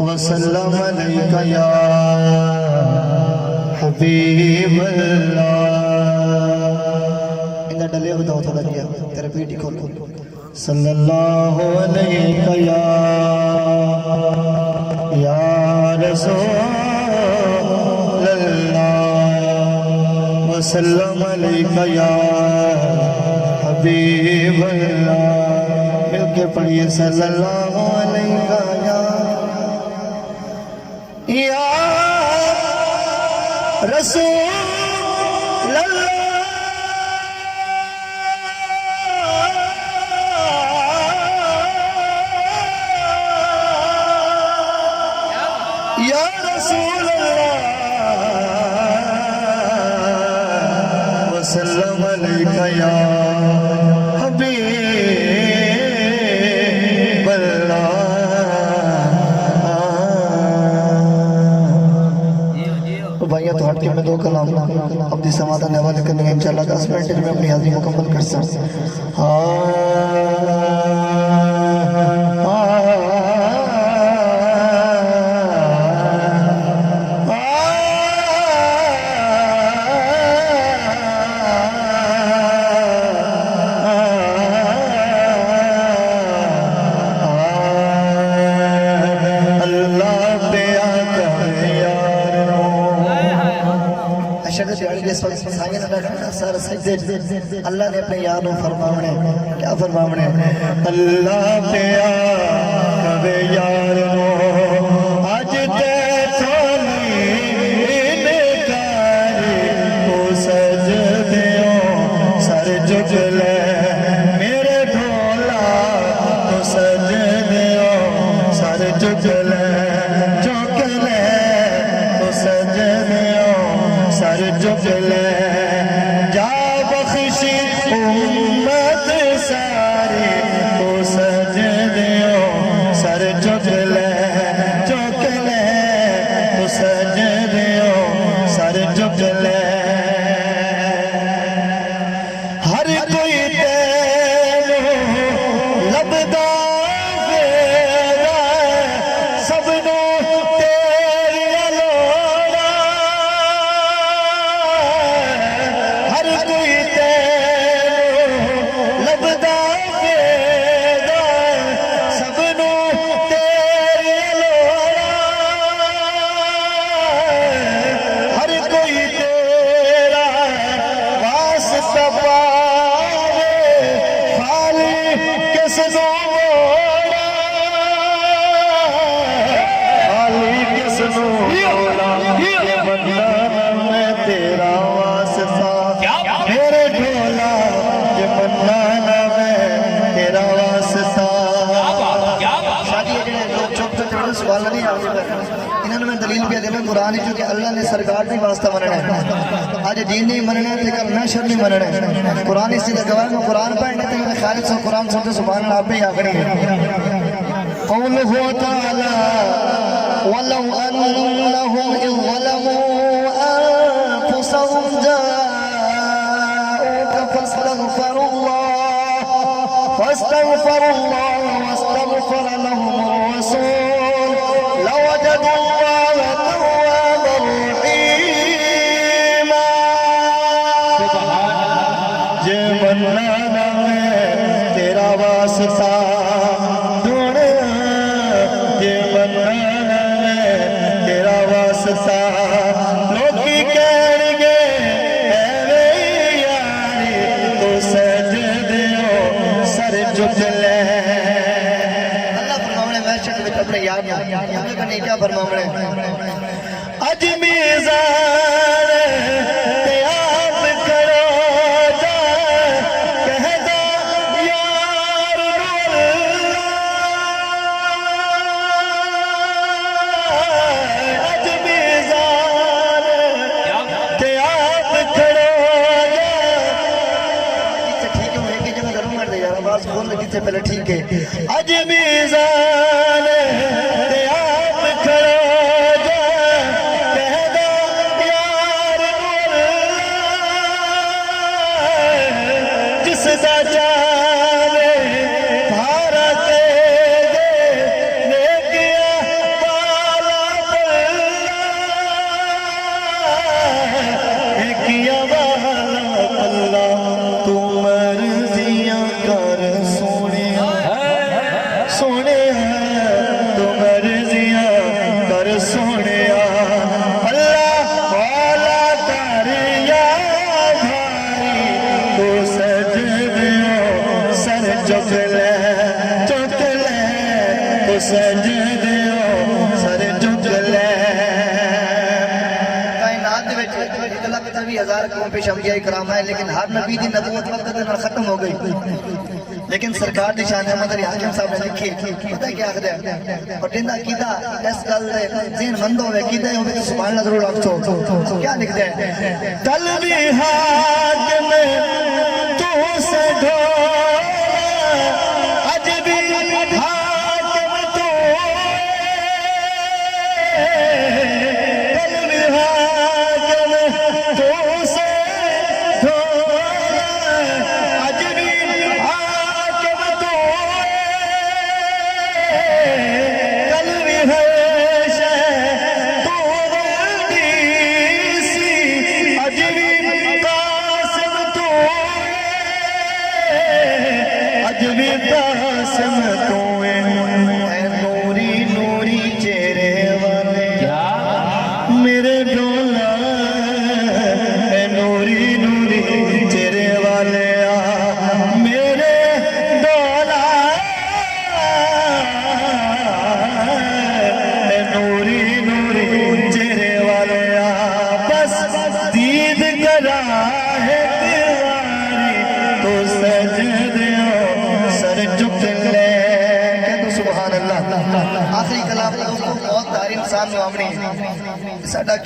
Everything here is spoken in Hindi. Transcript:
वसल्लम अलैका या हबीब अल्लाह। इधर डले बताओ थोड़ा दिया तेरे पीठ खोलो। सल्लल्लाहु अलैका या रसूल अल्लाह वसल्लम अलैका या हबीब अल्लाह। मिलके पढ़िए सल्लल्लाहु अलैका या रसूल अल्लाह या रसूल अल्लाह वसल्लम अलैका या हबीब अल्लाह। भाइयों तो हट के मैं दो कलाम अपनी समाधान हवाले करने में इंशाल्लाह 10 मिनट में अपनी हाजिरी मुकम्मल कर सकता। अल्लाह ने अपने यार फरमावने क्या फरमावने अल्लाह पे कवे यार आज ते सज दियो सर झुक ले मेरे ढोला तो सज दियो सर झुक ले झुक ले तो सज दियो सर झुक ले उम्मत सारी तो सज दियो सर झुक ले झुक ले तो सज दियो सर झुक ले। हर कोई तेनू लभदा फेरा सबनू तेरिया लोड़ा। हर कोई इन्होंने मैं दलील पे देना कुरान क्योंकि अल्लाह ने सरकार नहीं वास्ता मनना है आज दीन नहीं मनना है कल नशर नहीं मनना है। कुरान इसी गवाह में कुरान पढ़ने थे मेरे खालिद से कुरान सुनते सुभान अल्लाह पे आखिरी कौलहु तआला वलौ अन्नहुम इज़ ज़लमू अनफुसहुम जाऊका फस्तगफरुल्लाह वस्तगफर लहुमुर रसूल लवजदु तेरा वास्ता ढूंढे ये मन्ना तेरा वास्ता लोकी कहणगे ऐवे यारी तो सज दियो सर झुक ले। अल्लाह फरमावणे महशर विच अपने यार ने क्या फरमावणे अज मीज़ान ते आप करो पहले ठीक है अज मीज़ान ते आप खड़ो जा कहदा यार जिसदा जावे भारत सजदे सर झुक ले। कायनात दे विच 1,24,000 कौम पेश अंबिया इकराम है, लेकिन हर नबी दी नबूवत वक्त दे नाल खत्म हो गई। लेकिन सरकार दी शान अहमद अली हाकिम साहब ने लिखी, पता है क्या आखदे और जिंदा कीदा इस गल दे ज़हन मंद होवे कीदा होवे तो सुभान अल्लाह जरूर आखो। क्या लिखदे हैं? तलबी हाकिम तू से ढोला अज भी हाकिम तू, तलबी हाकिम तू से ढोला अज भी हाकिम तू, तलबी है तू रंदीसी अज भी कासिम तू, अज भी कासिम तू। नूरी नूरी चेहरे वाले मेरे डोला, नूरी नूरी चेहरे वाले मेरे डोला, नूरी नूरी चेहरे वाले बस दीद करा है दीवारी तो सजदे सर झुक ले। सुभान अल्लाह। आखिरी कलाम दोस्तों बहुत तारीफ इंसान में आमनी साडा